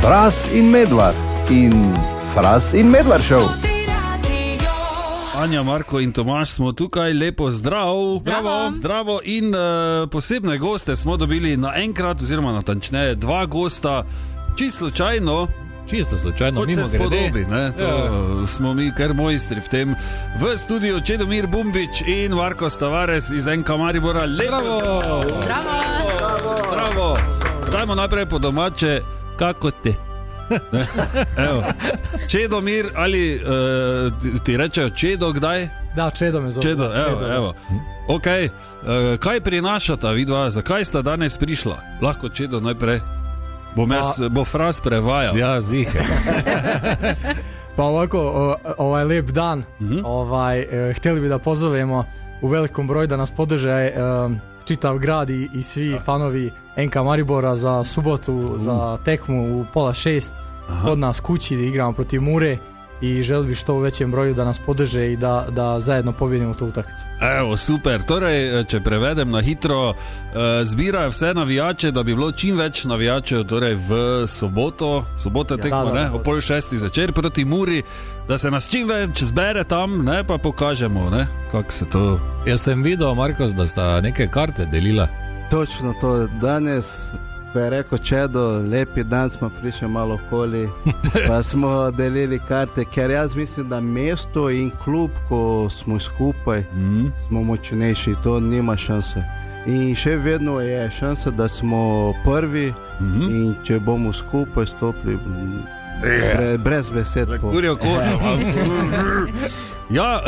Fras in Medvard in Fras in Medvard show. Anja, Marko in Tomaž smo tukaj, lepo zdrav. Zdravo in posebne goste smo dobili naenkrat, oziroma natančneje 2 gosta, čisto slučajno, mimo spodobi, smo mi kar mojstri v tem. V studiu Čedomir Bumbič in Marko Tavares iz NK Maribora. Lepo zdravo. Dajmo najprej po domače, kako te? Evo. Čedomir, ali ti rečejo Čedo kdaj? Da, Čedo me zove. Čedo, evo. Ok, kaj prinašata vidva, zakaj sta danes prišla? Lahko Čedo najprej. Bo Fras prevajal. Ja, zihe. Pa ovako, ovaj lep dan, htjeli bi da pozovemo u velikom broju da nas podrže čitav grad i svi fanovi NK Maribora za subotu, za tekmu u 5:30 kod nas kući, da igramo protiv Mure i želi bi što u većem broju da nas podrže i da zajedno pobjedimo tu utakmicu. Evo, super. Torej, če prevedem na hitro, zbirajo vse navijače, da bi bilo čim več navijačev, torej v soboto tekmo, ne, o 5:30 zvečer proti Muri, da se nas čim več zbere tam, ne, pa pokažemo, ne, kako se to... Jaz sem videl, Markos, da sta neke karte delila. Točno to, danes, ko je rekel Čedo, lepi dan, smo prišli malo okoli, pa smo delili karte, ker jaz mislim, da mesto in klub, ko smo skupaj, smo močnejši, to nima šanse. In še vedno je šansa, da smo prvi, in če bomo skupaj stopili, brez besed. Kurjo kožo. Ja,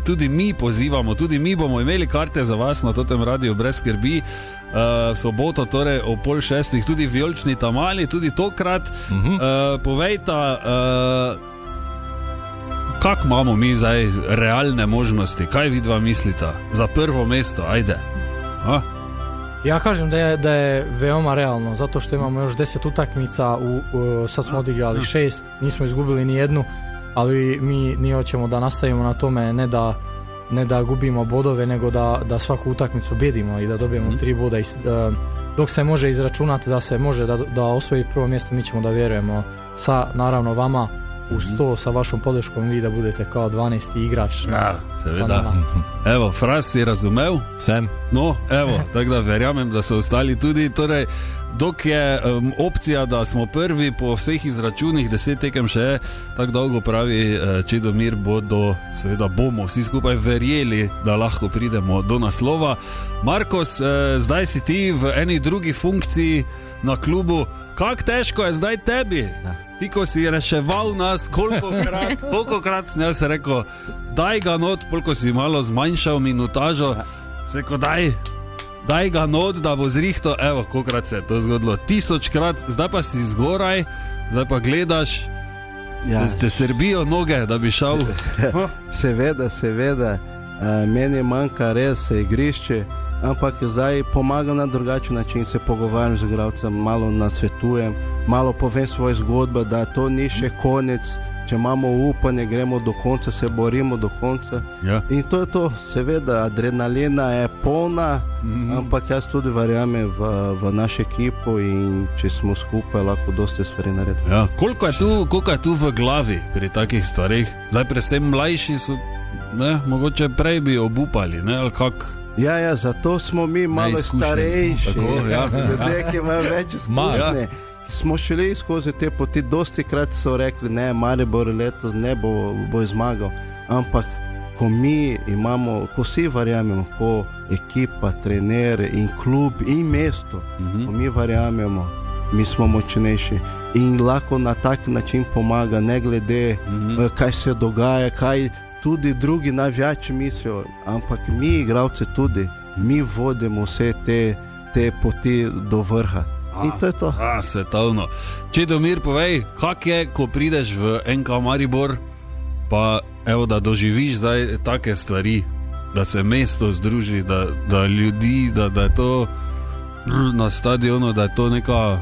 tudi mi pozivamo, tudi mi bomo imeli karte za vas na totem radiju, brez skrbi. V soboto, torej o 5:30, tudi vijolični tamali, tudi tokrat. Povejta, kak imamo mi zdaj realne možnosti, kaj vidva mislita za prvo mesto, ajde. Ja kažem da je veoma realno, zato što imamo još 10 utakmica, sad smo odigrali 6, nismo izgubili ni jednu, ali mi hoćemo da nastavimo na tome, ne da gubimo bodove, nego da svaku utakmicu bijedimo i da dobijemo 3 boda. Dok se može izračunati da se može da osvoji prvo mjesto, mi ćemo da vjerujemo sa, naravno, vama uz to, sa vašom podrškom, vi da budete kao 12. igrač. Seveda. Evo, Fras je razumel? Sem. No, evo, tako da verjamem, da so ostali tudi. Torej, dok je opcija, da smo prvi po vseh izračunih, 10 tekem še, tako dolgo pravi Čedomir, bomo vsi skupaj verjeli, da lahko pridemo do naslova. Markos, zdaj si ti v eni drugi funkciji na klubu. Kako težko je zdaj tebi? Ti, ko si reševal nas, kolikokrat sem jaz rekel, daj ga not, koliko si malo zmanjšal minutažo, se rekel, daj ga not, da bo zrihto. Evo, kolikokrat se je to zgodilo, 1000krat, zdaj pa si zgoraj, zdaj pa gledaš, te srbijo noge, da bi šel. Seveda, meni manjka res igrišče, ampak zdaj pomagam na drugačen način, se pogovarjam z igralcem, malo nasvetujem, malo povem svoje zgodbe, da to ni še konec, če imamo upanje, gremo do konca, se borimo do konca. Ja. In to je to, seveda, adrenalina je polna, ampak jaz tudi verjamem v našo ekipo in če smo skupaj, lahko dosti stvari naredimo. Ja. Koliko je tu v glavi pri takih stvarih? Zdaj predvsem mlajši so, ne, mogoče prej bi obupali, ne, ali kak? Ja, zato smo mi malo starejši, ljudje, ki imajo več izkušnje. Smo šli skozi te poti, dosti krat so rekli, ne, Maribor letos ne bo zmagal, ampak ko mi imamo, ko vsi verjamemo, ko ekipa, trener in klub in mesto, ko mi verjamemo, mi smo močnejši in lahko na tak način pomaga, ne glede kaj se dogaja, kaj tudi drugi navijači mislijo, ampak mi igralci tudi, mi vodimo vse te poti do vrha. In to je to. Svetovno. Čedomir, povej, kak je, ko prideš v NK Maribor, pa evo, da doživiš zdaj take stvari, da se mesto združi, da ljudi, da je to na stadionu, da je to neka...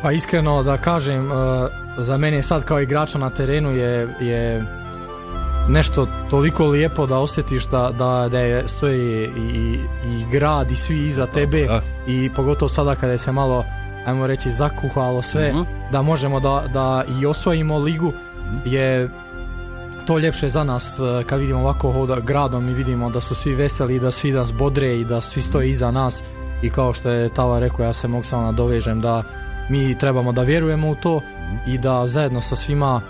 Pa iskreno da kažem, za mene sad kao igrača na terenu je nešto toliko lijepo da osjetiš da stoji i grad i svi iza tebe i pogotovo sada kada se malo ajmo reći, zakuhalo sve, da možemo da i osvojimo ligu, je to ljepše za nas kad vidimo ovako hoda gradom i vidimo da su svi veseli, da svi nas bodre i da svi stoje iza nas i kao što je Tava rekao, ja se mogu samo nadovežem da mi trebamo da vjerujemo u to i da zajedno sa svima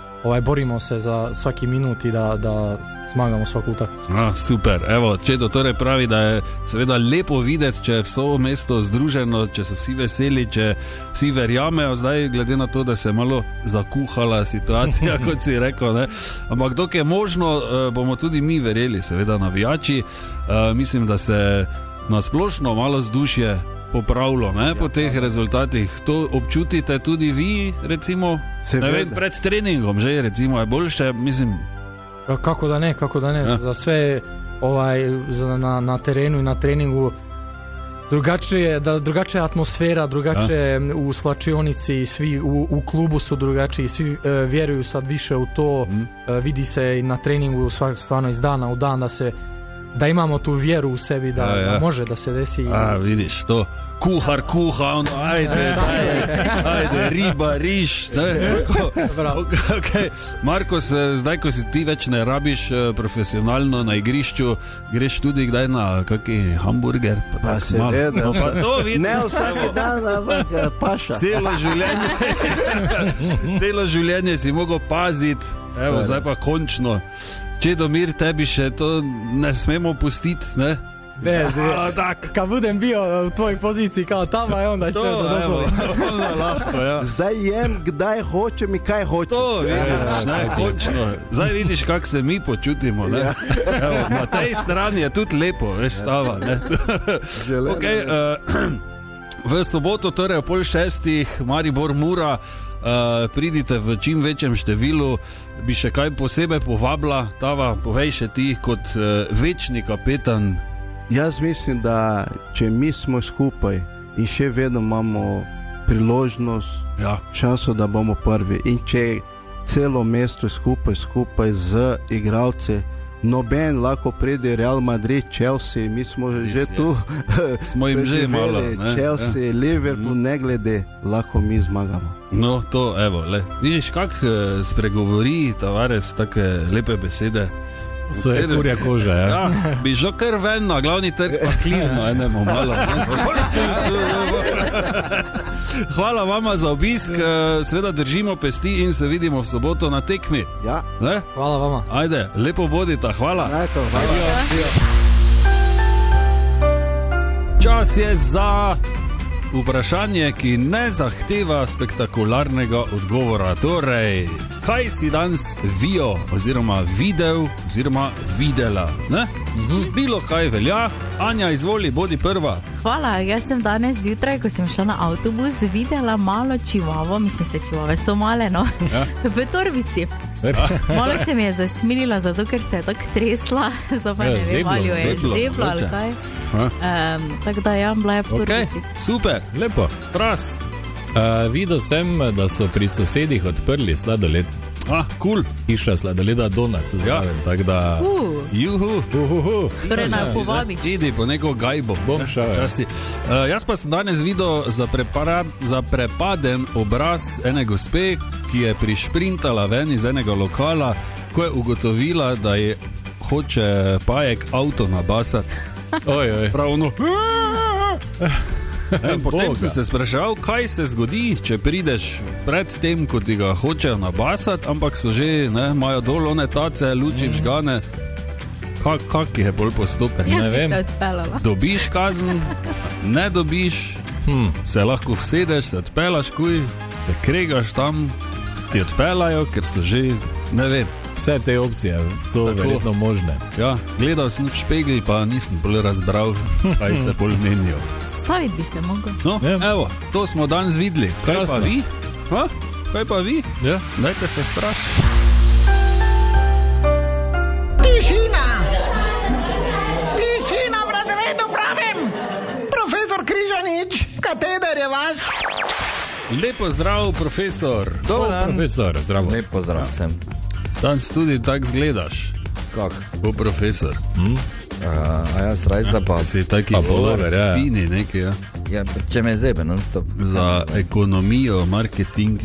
borimo se za svaki minut i da zmagamo svaku utakmicu. Super, evo, Čedo torej pravi, da je seveda lepo videti, če je vso mesto združeno, če so vsi veseli, če vsi verjamejo, zdaj glede na to, da se je malo zakuhala situacija, kot si rekel, ne? Ampak dok je možno, bomo tudi mi verjeli, seveda navijači, mislim, da se nasplošno malo vzdušje popravilo, ne, po teh rezultatih. To občutite tudi vi, recimo, ne vem, pred treningom, že recimo je boljše, mislim. Kako da ne, ja. Za sve na terenu i na treningu drugačija atmosfera, drugačije u slačionici, svi u klubu su drugačiji, svi vjeruju sad više u to, vidi se i na treningu stvarno iz dana u dan da imamo tu vjeru u sebi da može da se desi. Vidiš to, kuhar kuha, ono, ajde, riba, riž, okay. Markos, zdaj ko si ti več ne rabiš profesionalno na igrišču, greš tudi kdaj na kaki hamburger? Pa seveda, ne vsak dan, ampak paša. Celo življenje si mogel paziti, evo, zdaj pa končno. Čedomir, tebi še to ne smemo pustiti, ne? Kad budem bio u tvojoj poziciji kao Tava, onda je sve to dozvoljeno. Zdaj jem, kdaj hočem i kaj hočem. To vidiš, ne, končno. Zdaj vidiš, kak se mi počutimo, ne? Evo, na tej strani je tudi lepo, veš, Tava, ne? Okay, v soboto, torej o 5:30, Maribor Mura, pridite v čim večjem številu. Bi še kaj posebej povabila, Tava, povej še ti kot večni kapetan. Jaz mislim, da če mi smo skupaj in še vedno imamo priložnost, šanso, da bomo prvi, in če celo mesto skupaj z igralci, noben lahko pride Real Madrid, Chelsea, mi smo že tu smo jim že malo, ne? Chelsea, Liverpool, ne glede, lahko mi zmagamo. No, to, evo, le. Vidiš, kak spregovori Tavares take lepe besede. So je kurja koža, ja. Ja, bi že kar ven na glavni trg, pa klizno enemu malo. Hvala vama za obisk, seveda držimo pesti in se vidimo v soboto na tekmi. Ja. Ne? Hvala vama. Ajde, lepo bodita, hvala. Čas je za vprašanje, ki ne zahteva spektakularnega odgovora. Torej, kaj si danes videla? Ne? Bilo kaj velja. Anja, izvoli, bodi prva. Hvala, jaz sem danes zjutraj, ko sem šla na avtobus, videla malo čivavo, mislim se čivave so male, no, v torbici. Malo se mi je zasmilila, zato ker se je tako tresla, zato ne vem, ali jo je zeblo ali kaj. Tako da bila je v torbici. Okay, super, lepo. Fras. Videl sem, da so pri sosedih odprli sladoled. Cool. Hiša sladoleda Donat, zraven, tako da... Juhu. Torej naj povabiš. Idi po neko gajbo. Bom šel, Jaz pa sem danes videl zaprepaden obraz ene gospe, ki je prišprintala ven iz enega lokala, ko je ugotovila, da je hoče Pajek avto nabasati. Pravno. Potem si se spraševal, kaj se zgodi, če prideš pred tem, ko ti ga hočejo nabasati, ampak so že, imajo dol one tace, luči vžgane. Kak je bolj postopek? Jaz bi se odpeljala. Dobiš kazen, ne dobiš, se lahko vsedeš, se odpelaš, se kregaš tam, ti odpelajo, ker so že, ne vem. Vse te opcije so verjetno možne. Ja, gledal sem v špegel, pa nisem bolj razbral, kaj se bolj menijo. Staviti bi se mogel. No, evo, to smo danes videli. Kaj pa vi? Kaj pa vi? Ja. Dajte se vprašati. Tišina! Tišina v razredu, pravim! Profesor Križanič, kateder je vaš? Lepo zdrav, profesor. Profesor, zdravo. Lepo zdrav sem. Danes tudi tak zgledaš. Kak? Bo profesor. A jaz raj zabav. Si taki vlover, fini neki, ja. Ja, če me zebe, non-stop. Za ekonomijo, marketing.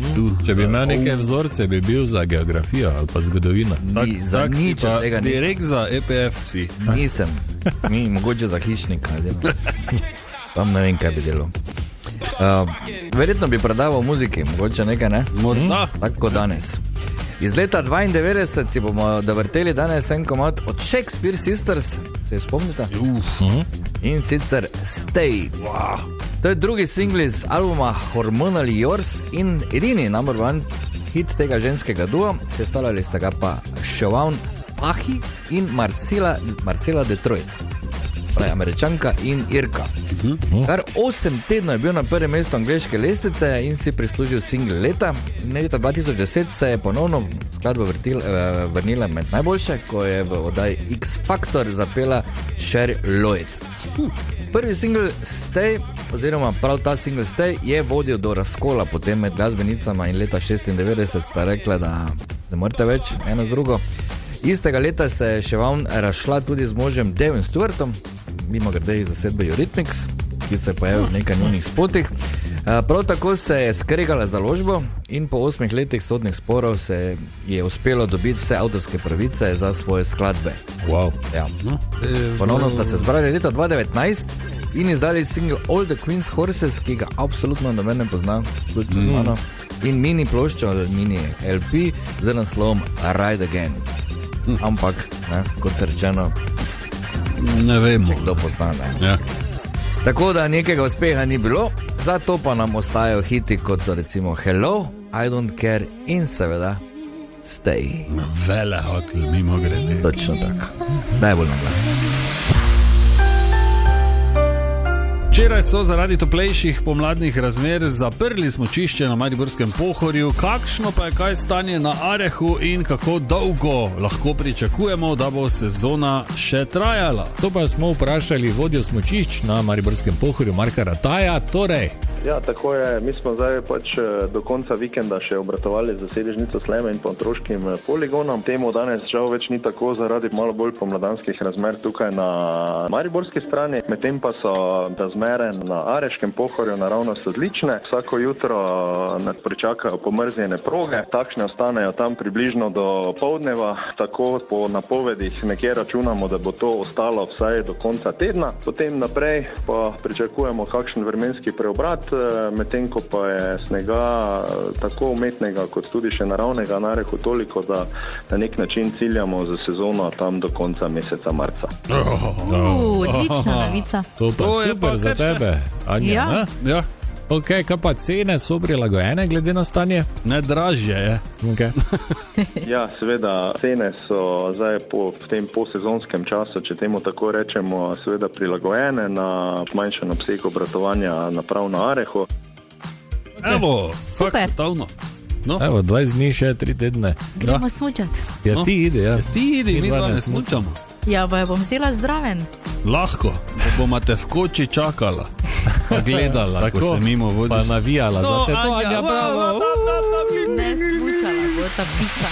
Če bi imel neke vzorce, bi bil za geografijo ali pa zgodovino. Za nič od tega nisem. Direkt za EPF si. Nisem. Mogoče za hišnika. Tam ne vem, kaj bi delal. Verjetno bi predaval muziki, mogoče nekaj, ne? Morda. Tako danes. Iz leta 92 si bomo dovrteli danes en komad od Shakespeare Sisters, se spomnite? In sicer Stay. To je drugi singl iz albuma Hormonally Yours in edini number one hit tega ženskega duo, sestavljali sta ga pa Siobhan Ahi in Marcela Detroit. Pravi, Američanka in Irka. Kar 8 tednov je bil na prvem mestu angleške lestvice in si prislužil single leta. Leta 2010 se je ponovno skladba vrnila med najboljše, ko je v oddaji X Factor zapela Cher Lloyd. Prvi single Stay, oziroma prav ta single Stay, je vodil do razkola potem med glasbenicama in leta 96 sta rekla, da ne morete več eno z drugo. Istega leta se je Siobhan razšla tudi z možem Devin Stewartom, mimo grede iz zasedbe Eurythmics, ki se je pojavil v nekaj njunih spotih. Prav tako se je skregala založbo in po 8 letih sodnih sporov se je uspelo dobiti vse avtorske pravice za svoje skladbe. Wow. Ja. Ponovno sta se zbrali leta 2019 in izdali single All the Queen's Horses, ki ga absolutno noben ne pozna, in mini ploščo, mini LP z naslovom Ride Again. Ampak, kot rečeno, ne vemo, če kdo pozna. Ja. Tako da nekega uspeha ni bilo, zato pa nam ostajajo hiti, kot so recimo Hello, I Don't Care in seveda Stay. Vele hotel, mimo grede. Točno tako. Daj bolj na glas. Včeraj so zaradi toplejših pomladnih razmer zaprli smučišče na Mariborskem Pohorju. Kakšno pa je kaj stanje na Arehu in kako dolgo lahko pričakujemo, da bo sezona še trajala? To pa smo vprašali vodjo smučišč na Mariborskem Pohorju, Marka Rataja. Torej, ja, tako je. Mi smo zdaj do konca vikenda še obratovali za sedežnico Sleme in otroškim poligonom. Temu danes žal več ni tako zaradi malo bolj pomladanskih razmer tukaj na mariborski strani. Medtem pa so razmere na Areškem Pohorju naravnost odlične. Vsako jutro nas pričakajo pomrznjene proge. Takšne ostanejo tam približno do poldneva. Tako po napovedih nekje računamo, da bo to ostalo vsaj do konca tedna. Potem naprej pa pričakujemo kakšen vremenski preobrat, medtem ko pa je snega tako umetnega kot tudi še naravnega na Arehu toliko, da na nek način ciljamo za sezono tam do konca meseca marca. Odlična novica. To pa super za tebe, Anja. Ja. Ok, kaj pa cene so prilagojene glede na stanje? Ne, dražje je. Okay. Ja, seveda, cene so zdaj v tem posezonskem času, če temu tako rečemo, seveda prilagojene na manjšen obseg obratovanja naprav na Arehu. Evo, super. No. Evo, 20 dni še 3 tedne. Gremo smučati. Ja, ti idi, ja. Ti idi, mi dva ne smučamo. Ja, pa jo bom vzela zdraven. Lahko, da bomo te v koči čakala. Pa gledala, tako, ko se mimo voziš. Pa navijala za te. To, Anja, bravo. Ne smučala, bo ta pika.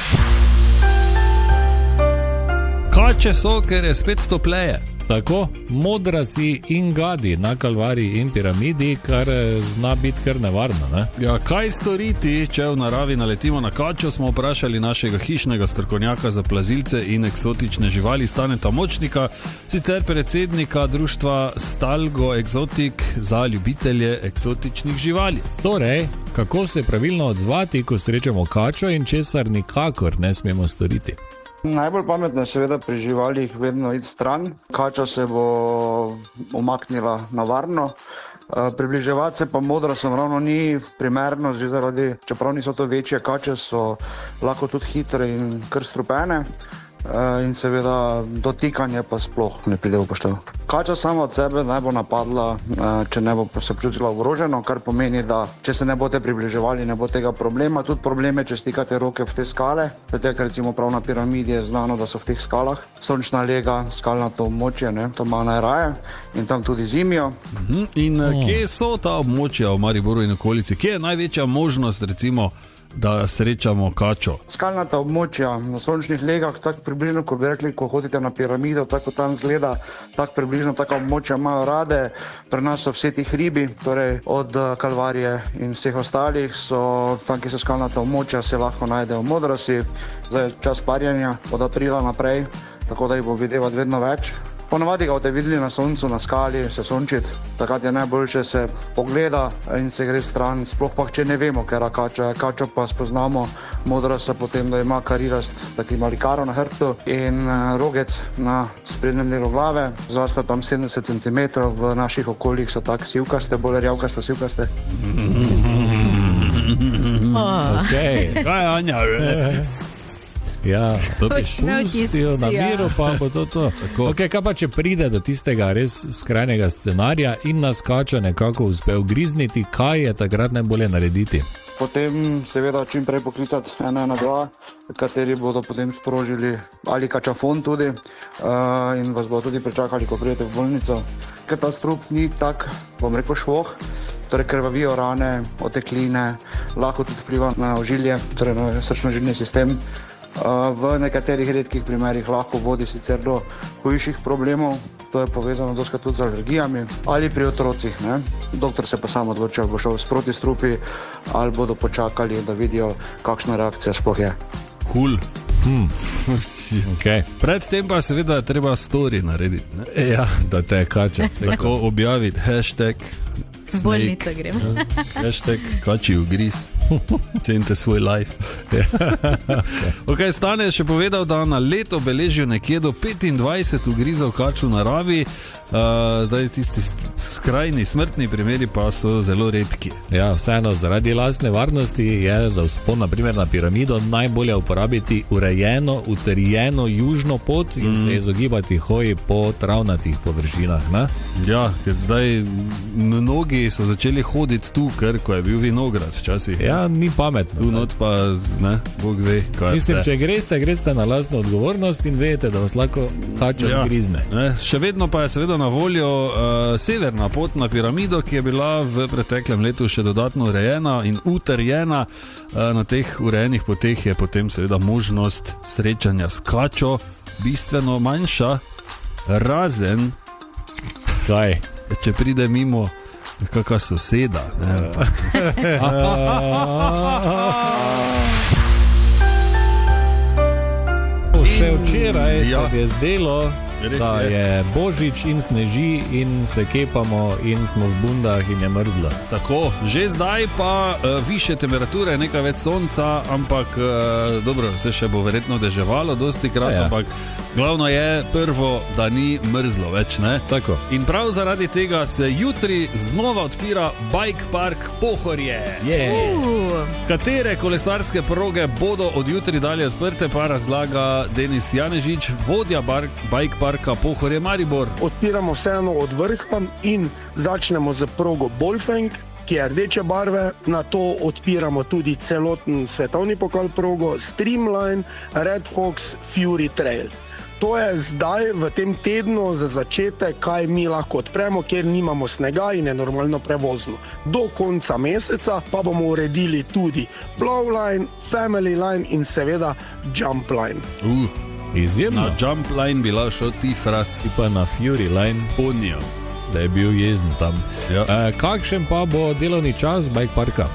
Kače so, ker je spet topleje. Tako, Modrasi in Gadi na Kalvariji in Piramidi, kar zna biti kar nevarno, ne? Ja, kaj storiti, če v naravi naletimo na kačo, smo vprašali našega hišnega strokovnjaka za plazilce in eksotične živali Staneta Močnika, sicer predsednika društva Stalgo Exotic za ljubitelje eksotičnih živali. Torej, kako se pravilno odzvati, ko srečamo kačo in česar nikakor ne smemo storiti? Najbolj pametno je seveda pri živalih vedno iti stran. Kača se bo umaknila na varno. Približevati se pa modrasom ravno ni primerno, čeprav niso to večje kače, so lahko tudi hitre in kar strupene. In seveda dotikanje pa sploh ne pride v poštev. Kača sama od sebe ne bo napadla, če ne bo se počutila ogroženo, kar pomeni, da če se ne boste približevali, ne bo tega problema. Tudi probleme, če stikate roke v te skale, zato recimo prav na Piramidi je znano, da so v teh skalah sončna lega, skalnato območje, to ima najraje in tam tudi zimijo. In kje so ta območja v Mariboru in okolici? Kje je največja možnost recimo da srečamo kačo? Skalnata območja na sončnih legah, tako približno, ko bi rekli, ko hodite na piramido, tako tam zgleda, tako približno taka območja imajo rade. Pri nas so vse ti hribi, torej od Kalvarije in vseh ostalih, so tam, ki so skalnata območja, se lahko najdejo modrasi. Zdaj je čas parjenja od aprila naprej, tako da jih bo videvati vedno več. Ponavadi ga boste videli na soncu, na skali, se sončiti, takrat je najboljše se pogleda in se gre stran, sploh pa, če ne vemo, ker kačo pa spoznamo modrasa potem, da ima karirast, taki mali karo na hrbtu in rogec na sprednjem delu glave, zvasta tam 70 cm, v naših okoljih so tak sivkaste, bolj rjavkaste, sivkaste. Okay. Kaj, Anja? Ja, stopiš pustijo na miru, pa bo to. Okay, kaj pa, če pride do tistega res skrajnega scenarija in nas kača nekako uspe ugrizniti, kaj je takrat najbolje narediti? Potem seveda čim prej poklicati 112, kateri bodo potem sprožili ali kačafon tudi in vas bodo tudi pričakali, ko pridete v bolnico. Ker ta strup ni tak, bom rekel, švoh, torej krvavijo rane, otekline, lahko tudi vpliva na ožilje, torej na srčno-žilni sistem. V nekaterih redkih primerih lahko vodi sicer do hujših problemov, to je povezano doskrat tudi z alergijami ali pri otrocih, ne? Doktor se pa sam odločil, ali bo šel sproti strupi ali bodo počakali, da vidijo, kakšna reakcija sploh je. Cool. Okay. Predtem pa seveda treba story narediti, ne? Ja, da te kača. Tako objaviti hashtag Bolnica grem. Hashtag kači ugriz. Cenite svoj life. Ok, Stane je še povedal, da na leto beležijo nekje do 25 ugrizov kač v naravi. Zdaj tisti skrajni smrtni primeri pa so zelo redki. Ja, vseeno zaradi lastne varnosti je za vzpon na primer na piramido najbolje uporabiti urejeno, utrjeno južno pot in se izogibati hoji po travnatih površinah, ne? Ja, ker zdaj mnogi so začeli hoditi tu, ker ko je bil vinograd včasih. Ja, ni pametno. Tu not pa, ne, Bog ve, kaj mislim, če greste na lastno odgovornost in vedete, da vas lahko kača grizne. Ne, še vedno pa je seveda na voljo severna pot na piramido, ki je bila v preteklem letu še dodatno urejena in utrjena. Na teh urejenih poteh je potem seveda možnost srečanja s kačo bistveno manjša, razen kaj? Če pride mimo kakšna soseda. Še včeraj se je zdelo, da je Božič in sneži in se kepamo in smo v bundah in je mrzlo. Tako, že zdaj pa više temperature, nekaj več sonca, ampak dobro, se še bo verjetno deževalo dosti krat, ampak glavno je prvo, da ni mrzlo več, ne? Tako. In prav zaradi tega se jutri znova odpira Bike Park Pohorje. Katere kolesarske proge bodo od jutri dalje odprte, pa razlaga Denis Janežič, vodja Bike Parka Pohorje Maribor. Odpiramo vseeno od vrha in začnemo z progo Bolfenk, ki je rdeče barve, na to odpiramo tudi celoten svetovni pokal progo Streamline, Red Fox, Fury Trail. To je zdaj v tem tednu za začetek, kaj mi lahko odpremo, ker nimamo snega in je normalno prevozno. Do konca meseca pa bomo uredili tudi Flowline, Family Line in seveda Jump Line. Izjemno. Na Jump Line bi lahko šel ti fras. Ti pa na Fury Line. Sponijo. Da je bil jezen tam. Ja. Kakšen pa bo delovni čas Bike Parka?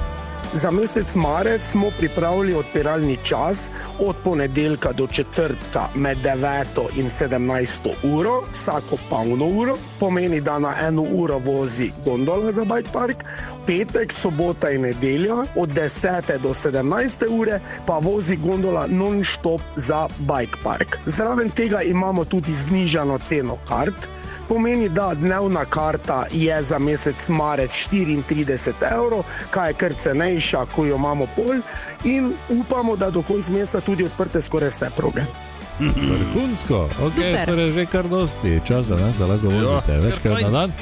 Za mesec marec smo pripravili odpiralni čas od ponedeljka do četrtka med 9 in 17 uro, vsako polno uro. Pomeni, da na 1 uro vozi gondola za Bike Park, petek, sobota in nedelja od 10 do 17 ure pa vozi gondola non-stop za Bike Park. Zraven tega imamo tudi znižano ceno kart. Pomeni, da dnevna karta je za mesec marec 34 €, kaj je kar cenejša, ko jo imamo pol, in upamo, da do konca meseca tudi odprte skoraj vse proge. Vrhunsko, torej že kar dosti časa, ne, se lahko vozite večkrat na dan.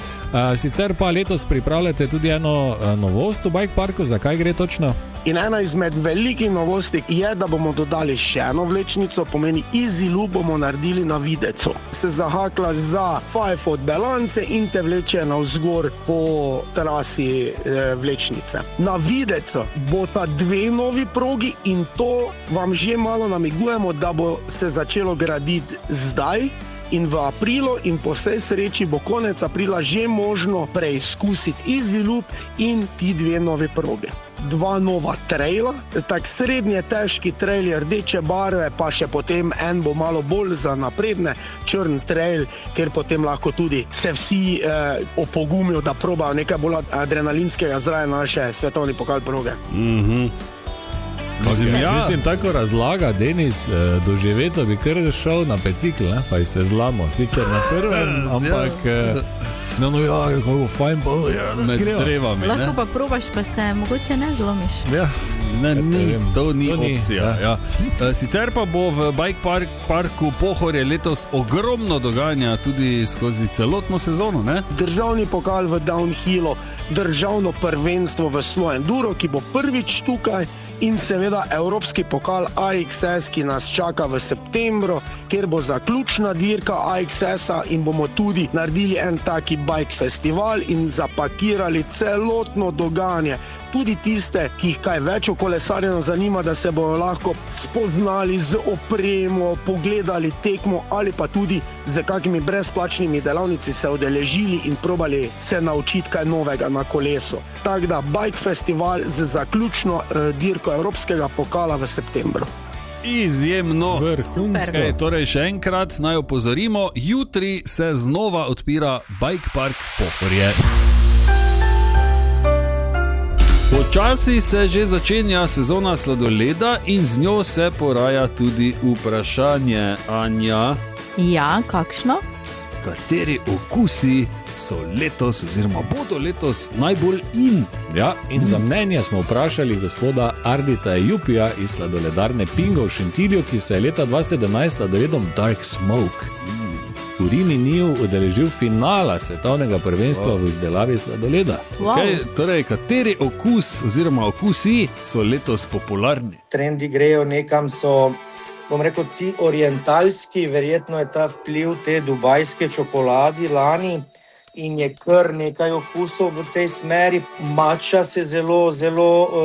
Sicer pa letos pripravljate tudi eno novost v bike parku, zakaj gre točno? In ena izmed velikih novosti je, da bomo dodali še eno vlečnico, pomeni Easy Loop bomo naredili na videcu. Se zahaklaš za 5 od balance in te vleče navzgor po trasi vlečnice. Na videcu bo ta 2 novi progi in to vam že malo namigujemo, da bo se začelo graditi zdaj. In v aprilu in po vsej sreči bo konec aprila že možno preizkusiti Easy Loop in ti 2 nove proge. 2 nova traila, tak srednje težki trail rdeče barve, pa še potem en bo malo bolj za napredne, črn trail, kjer potem lahko tudi se vsi opogumijo, da probajo nekaj bolj adrenalinskega zraven naše svetovni pokal proge. Mislim, tako razlaga Denis, doživeto bi kar šel na bicikl, pa se zlamo, sicer na prvem, ampak kako fajn bo med drevami. Lahko pa probaš, pa se mogoče ne zlomiš. To ni opcija. Sicer pa bo v bike parku Pohorje letos ogromno dogajanja tudi skozi celotno sezono, ne? Državni pokal v downhillu, državno prvenstvo v slow enduro, ki bo prvič tukaj, in seveda evropski pokal AXS, ki nas čaka v septembru, kjer bo zaključna dirka AXS-a in bomo tudi naredili en taki bike festival in zapakirali celotno dogajanje. Tudi tiste, ki jih kaj več o kolesarjenju zanima, da se bodo lahko spoznali z opremo, pogledali tekmo ali pa tudi z kakimi brezplačnimi delavnici se udeležili in probali se naučiti kaj novega na kolesu. Tako da bike festival z zaključno dirko evropskega pokala v septembru. Izjemno. Vrhunsko. Torej še enkrat naj opozorimo, jutri se znova odpira bike park Pohorje. Počasi se že začenja sezona sladoleda in z njo se poraja tudi vprašanje, Anja. Ja, kakšno? Kateri okusi so letos oziroma bodo letos najbolj in? Ja, in za mnenje smo vprašali gospoda Ardita Jupija iz sladoledarne Pingo v Šentilju, ki se je leta 2017 sladoledom Dark Smoke v Riminiju udeležil finala svetovnega prvenstva v izdelavi sladoleda. Torej, kateri okus oziroma okusi so letos popularni? Trendi grejo nekam, so, bom rekel, ti orientalski, verjetno je ta vpliv te dubajske čokoladi lani in je kar nekaj okusov v tej smeri. Mača se zelo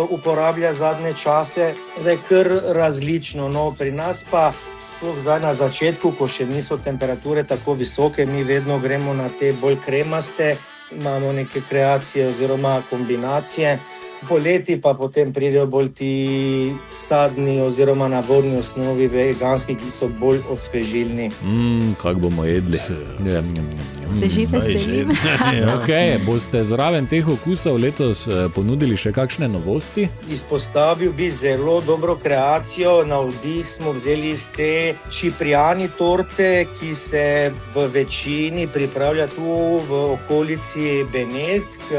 uporablja zadnje čase, da je kar različno. No, pri nas pa sploh zdaj na začetku, ko še niso temperature tako visoke, mi vedno gremo na te bolj kremaste, imamo neke kreacije oziroma kombinacije. Poleti pa potem pridejo bolj ti sadni oziroma na vodni osnovi veganski, ki so bolj osvežilni. Kak bomo jedli? Se že veselim. Boste zraven teh okusov letos ponudili še kakšne novosti? Izpostavil bi zelo dobro kreacijo. Na vdih smo vzeli iz te čiprijani torte, ki se v večini pripravlja tu v okolici Benetk.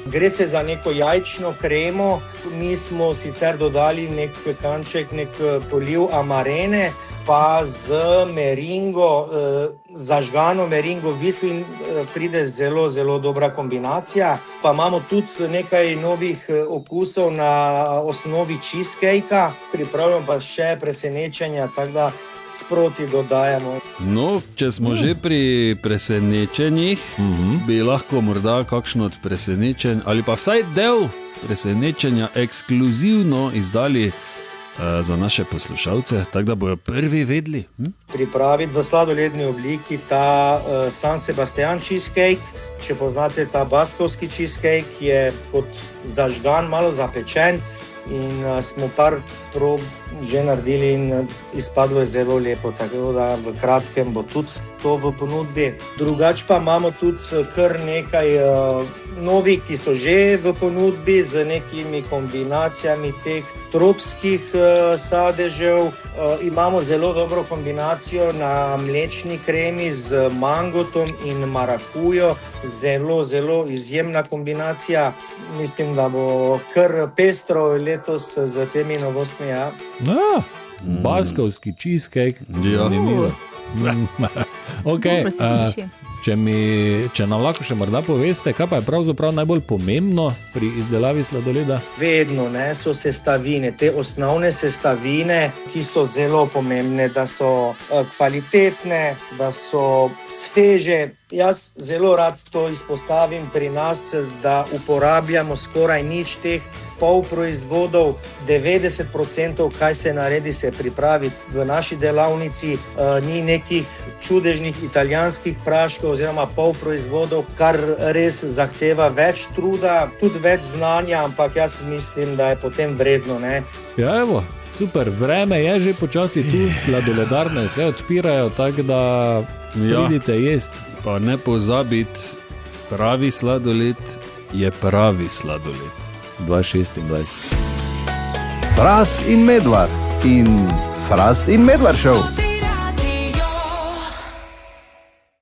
Gre se za neko jajčno kremo. Mi smo sicer dodali nek kanček, nek poliv amarene, pa z meringo, zažgano meringo vislu in pride zelo dobra kombinacija. Pa imamo tudi nekaj novih okusov na osnovi cheesecakea, pripravljamo pa še presenečenja, tako da sproti dodajamo. No, če smo že pri presenečenjih, bi lahko morda kakšno od presenečenj ali pa vsaj del presenečenja ekskluzivno izdali za naše poslušalce, tako da bojo prvi vedeli. Pripraviti v sladoledni obliki ta San Sebastian cheesecake. Če poznate ta baskovski cheesecake, je kot zažgan, malo zapečen in smo par prob že naredili in izpadlo je zelo lepo, tako da v kratkem bo tudi to v ponudbi. Drugač pa imamo tudi kar nekaj novih, ki so že v ponudbi z nekimi kombinacijami teh tropskih sadežev. Imamo zelo dobro kombinacijo na mlečni kremi z mangotom in marakujo. Zelo, zelo izjemna kombinacija. Mislim, da bo kar pestro letos z temi novostmi. Ja. Baskovski cheesecake. Zanimivo. Okay, če nam lahko še morda poveste, kaj pa je pravzaprav najbolj pomembno pri izdelavi sladoleda? Vedno so sestavine, te osnovne sestavine, ki so zelo pomembne, da so kvalitetne, da so sveže. Jaz zelo rad to izpostavim pri nas, da uporabljamo skoraj nič teh polproizvodov, 90%, kaj se naredi, se pripravi v naši delavnici, ni nekih čudežnih italijanskih praškov oziroma polproizvodov, kar res zahteva več truda, tudi več znanja, ampak jaz mislim, da je potem vredno. Ja, evo, super, vreme je že počasi tu, sladoledarne se odpirajo, tako da pridite jest. Pa ne pozabiti, pravi sladoled je pravi sladoled. 2026. Fras in Medvard in Fras in Medvard Show.